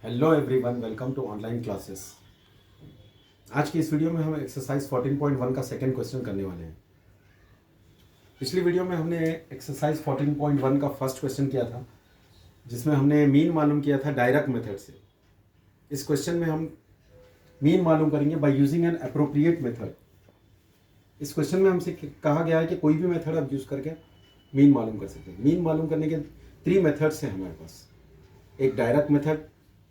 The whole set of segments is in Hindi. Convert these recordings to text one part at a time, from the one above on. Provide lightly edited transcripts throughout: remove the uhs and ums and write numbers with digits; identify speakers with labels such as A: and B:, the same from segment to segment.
A: Hello everyone, welcome to online classes. आज की इस वीडियो में हम एक्सरसाइज 14.1 का सेकंड क्वेश्चन करने वाले हैं। पिछली वीडियो में हमने एक्सरसाइज 14.1 का फर्स्ट क्वेश्चन किया था, जिसमें हमने मीन मालूम किया था डायरेक्ट मेथड से। इस क्वेश्चन में हम मीन मालूम करेंगे by using an appropriate method. इस क्वेश्चन में हमसे कहा गया है कि कोई भी मेथड आप यूज़ करके मीन मालूम कर सकते हैं। मीन मालूम करने के 3 मेथड्स हैं हमारे पास। एक डायरेक्ट मेथड,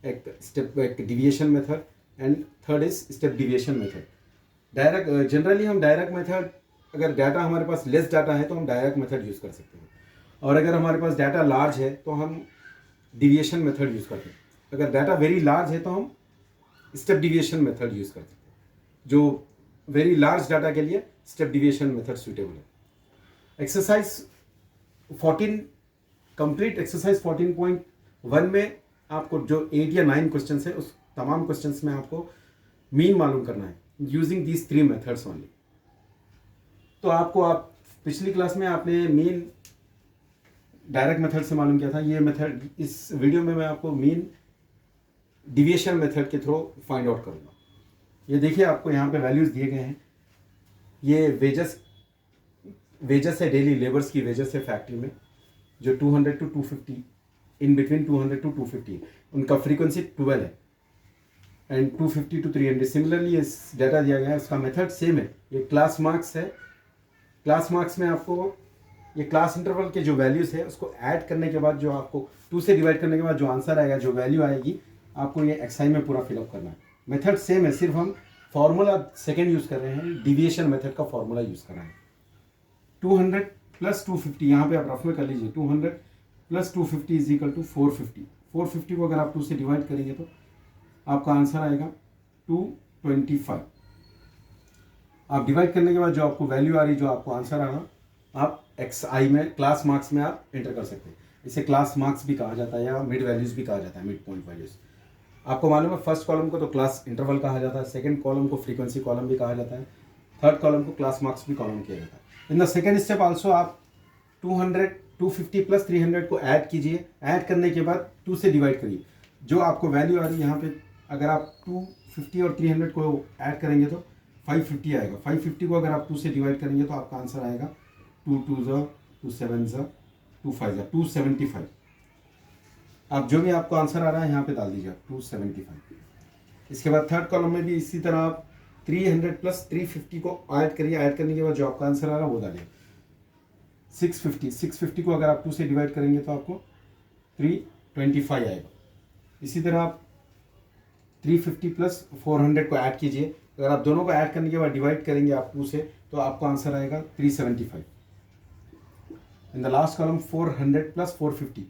A: एक deviation method and third is step deviation method. Direct generally हम डायरेक्ट मेथड, अगर डाटा हमारे पास लेस डाटा है तो हम डायरेक्ट मेथड यूज़ कर सकते हैं, और अगर हमारे पास डाटा लार्ज है तो हम डिविएशन मेथड यूज़ करते हैं। अगर डाटा वेरी लार्ज है तो हम स्टेप डिविएशन मेथड यूज़ करते हैं। जो वेरी लार्ज डाटा के लिए स्टेप डिविएशन मेथड सूटेबल है। एक्सरसाइज 14 कंप्लीट एक्सरसाइज 14.1 में आपको जो 8 या 9 क्वेश्चंस है, उस तमाम क्वेश्चंस में आपको मीन मालूम करना है यूजिंग दीज 3 मेथड्स ओनली। तो आप पिछली क्लास में आपने मीन डायरेक्ट मेथड से मालूम किया था। ये मेथड इस वीडियो में मैं आपको मीन डिविएशन मेथड के थ्रू फाइंड आउट करूँगा। ये देखिए, आपको यहाँ पे वैल्यूज़ दिए गए हैं। ये वेजेस है, डेली लेबर्स की वेजेस है फैक्ट्री में, जो 200 to 250, इन बिटवीन 200 to 250, उनका फ्रीक्वेंसी 12 है, एंड 250 to 300 सिमिलरली इस डाटा दिया गया है। उसका मेथड सेम है। ये क्लास मार्क्स है। क्लास मार्क्स में आपको ये क्लास इंटरवल के जो वैल्यूज़ है उसको ऐड करने के बाद, जो आपको 2 से डिवाइड करने के बाद जो आंसर आएगा, जो वैल्यू आएगी, आपको ये एक्सआई में पूरा फिलअप करना है। मेथड सेम है, सिर्फ हम फॉर्मूला सेकेंड यूज़ कर रहे हैं। डिविएशन मेथड का फॉर्मूला यूज़ कर रहे हैं। 200 + 250, यहाँ पे आप रफ में कर लीजिए। 200 + 250 इज इक्वल टू 450। 450 को अगर आप 2 से डिवाइड करेंगे तो आपका आंसर आएगा 225। आप डिवाइड करने के बाद जो आपको वैल्यू आ रही, जो आपको आंसर आना, आप एक्सआई में, क्लास मार्क्स में आप एंटर कर सकते हैं। इसे क्लास मार्क्स भी कहा जाता है या मिड वैल्यूज़ भी कहा जाता है, मिड पॉइंट वैल्यूज़। आपको मालूम है, फर्स्ट कॉलम को तो क्लास इंटरवल कहा जाता है, सेकेंड कॉलम को फ्रीक्वेंसी कॉलम भी कहा जाता है, थर्ड कॉलम को क्लास मार्क्स भी कॉलम किया जाता है। In the second step also आप 200, 250 + 300 को ऐड कीजिए। ऐड करने के बाद 2 से डिवाइड करिए। जो आपको वैल्यू आ रही है यहाँ पे, अगर आप 250 और 300 को ऐड करेंगे तो 550 आएगा। 550 को अगर आप 2 से डिवाइड करेंगे तो आपका आंसर आएगा 2 2 ज़ा 2 7 ज़ा 2 5 ज़ा 275। आप जो भी आपको आंसर आ रहा है यहाँ पे डाल दीजिए, 275। इसके बाद थर्ड कॉलम में भी इसी तरह आप 300 + 350 को ऐड करिए। ऐड करने के बाद जो आपका आंसर आ रहा है वो डालिए। 650 को अगर आप 2 से डिवाइड करेंगे तो आपको 325 आएगा। इसी तरह आप 350 + 400 को ऐड कीजिए। अगर आप दोनों को ऐड करने के बाद डिवाइड करेंगे आप 2 से, तो आपका आंसर आएगा 375। इन द लास्ट कॉलम 400 + 450,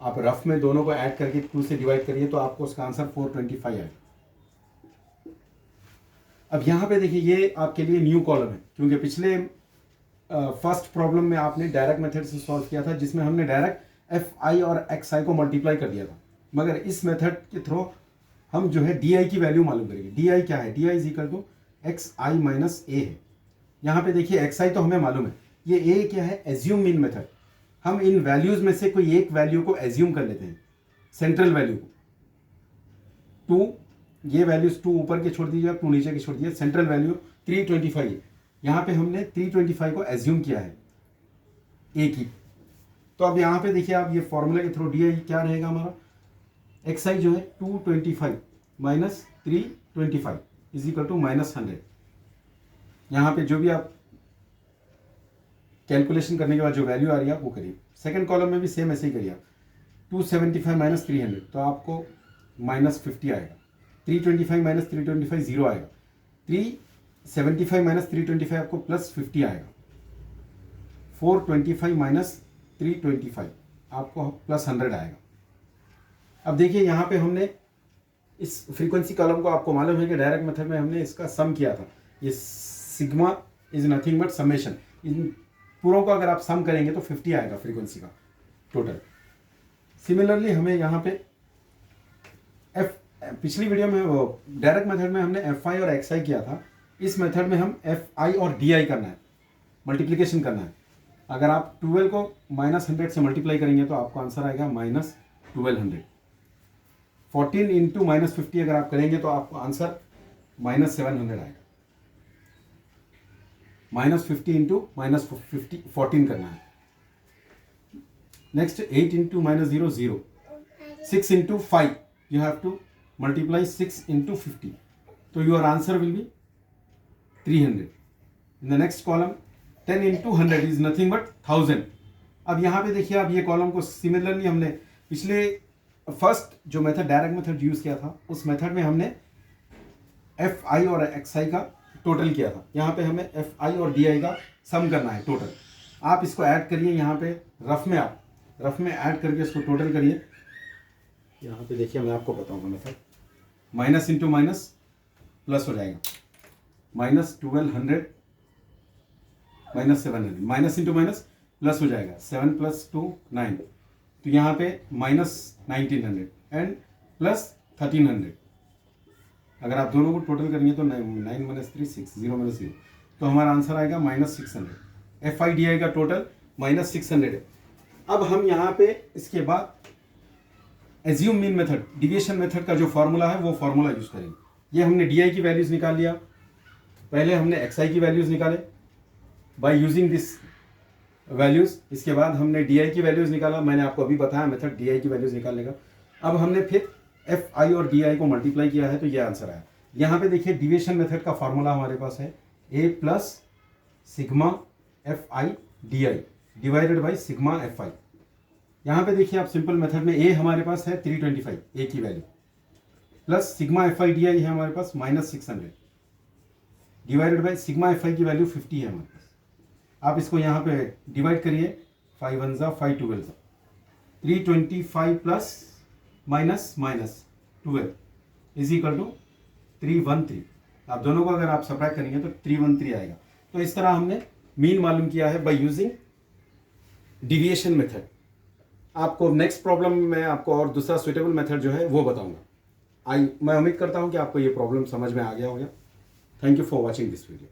A: आप रफ में दोनों को ऐड करके 2 से डिवाइड करिए तो आपको उसका आंसर 425 आएगा। अब यहाँ पे देखिए, ये आपके लिए न्यू कॉलम है, क्योंकि पिछले फर्स्ट प्रॉब्लम में आपने डायरेक्ट मेथड से सॉल्व किया था, जिसमें हमने डायरेक्ट एफ आई और एक्स आई को मल्टीप्लाई कर दिया था। मगर इस मेथड के थ्रू हम जो है डी आई की वैल्यू मालूम करेंगे। डी आई क्या है? D I is equal to X I minus A है। यहाँ पे देखिए, एक्स आई तो हमें मालूम है, ये ए क्या है? Assume mean method. हम इन वैल्यूज में से कोई एक वैल्यू को एज्यूम कर लेते हैं, सेंट्रल वैल्यू को। 2, ये वैल्यूज 2 ऊपर के छोड़ दीजिए, 2 नीचे के छोड़ दीजिए। सेंट्रल वैल्यू 325 है। यहाँ पे हमने 325 को एज्यूम किया है ए की। तो अब यहाँ पे देखिए, आप ये फॉर्मूला के थ्रू डी आई क्या रहेगा हमारा? एक्स आई जो है 225 माइनस 325 इज इक्वल टू -100। यहाँ पे जो भी आप कैलकुलेशन करने के बाद जो वैल्यू आ रही है आप वो करिए। सेकंड कॉलम में भी सेम ऐसे ही करिए आप। 275 - 300 तो आपको -50 आएगा। 325 - 325 0 आएगा। 375 - 325 आपको +50 आएगा। 425 - 325 आपको +100 आएगा। अब देखिए, यहाँ पे हमने इस फ्रीक्वेंसी कॉलम को, आपको मालूम है कि डायरेक्ट मेथड में हमने इसका सम किया था। ये sigma is nothing but summation. इन पूरों को अगर आप सम करेंगे तो 50 आएगा फ्रीक्वेंसी का टोटल। सिमिलरली हमें यहाँ पे पिछली वीडियो में डायरेक्ट मेथड में हमने एफ आई और एक्स आई किया था। इस मेथड में हम एफ आई और डी आई करना है, मल्टीप्लीकेशन करना है। अगर आप 12 को -100 से मल्टीप्लाई करेंगे तो आपको आंसर आएगा -1200। 14 इंटू -50 अगर आप करेंगे तो आपको आंसर -700 आएगा। -50 इंटू -50 14 करना है। Next 8 into -0 0, 6 into 5 you have to multiply 6 into 50, तो your answer will be 300। In the next column 10 into 100 is nothing but 1000। अब यहाँ पे देखिए, अब ये कॉलम को सिमिलरली हमने पिछले फर्स्ट जो मेथड डायरेक्ट मेथड यूज किया था, उस मेथड में हमने एफ आई और एक्स आई का टोटल किया था। यहाँ पे हमें एफ आई और डी आई का सम करना है टोटल। आप इसको ऐड करिए, यहाँ पे रफ में ऐड करके इसको टोटल करिए। यहाँ पे देखिए, मैं आपको बताऊंगा method. Minus into minus plus हो जाएगा, -1200 -700, माइनस इंटू माइनस प्लस हो जाएगा, 7 + 2 9, तो यहाँ पे -1900 एंड प्लस 1300। अगर आप दोनों को टोटल करेंगे तो 9 - 3 6, 0 - 0, तो हमारा आंसर आएगा -600। एफ आई डी आई का टोटल -600 है। अब हम यहाँ पे इसके बाद assume mean method, deviation method का जो फॉर्मूला है वो फॉर्मूला यूज करेंगे। ये हमने डी आई की वैल्यूज निकाल लिया, पहले हमने एक्स आई की वैल्यूज निकाले बाय यूजिंग दिस वैल्यूज। इसके बाद हमने डी आई की वैल्यूज निकाला, मैंने आपको अभी बताया मेथड डी आई की वैल्यूज निकालने का। अब हमने फिर एफ आई और डी आई को मल्टीप्लाई किया है, तो ये आंसर आया। यहाँ पे देखिए, डिविएशन मेथड का फॉर्मूला हमारे पास है A plus sigma F I D I divided by sigma F I. यहाँ पे देखिए आप सिंपल मेथड में ए हमारे पास है 325 ए की value, plus sigma F I D आई है हमारे पास -600 डिवाइडेड बाई सिग्मा एफ आई की वैल्यू 50 है हमारे पास। आप इसको यहाँ पे डिवाइड करिए, 5 × 1 = 5 × 2 = 325 plus minus -12 is equal to 313। आप दोनों को अगर आप सब्ट्रैक्ट करेंगे तो 313 आएगा। तो इस तरह हमने मीन मालूम किया है बाय यूजिंग डिविएशन मेथड। आपको नेक्स्ट प्रॉब्लम में आपको और दूसरा सुटेबल मेथड जो है वो बताऊंगा। मैं उम्मीद करता हूं कि आपको ये प्रॉब्लम समझ में आ गया होगा। Thank you for watching this video.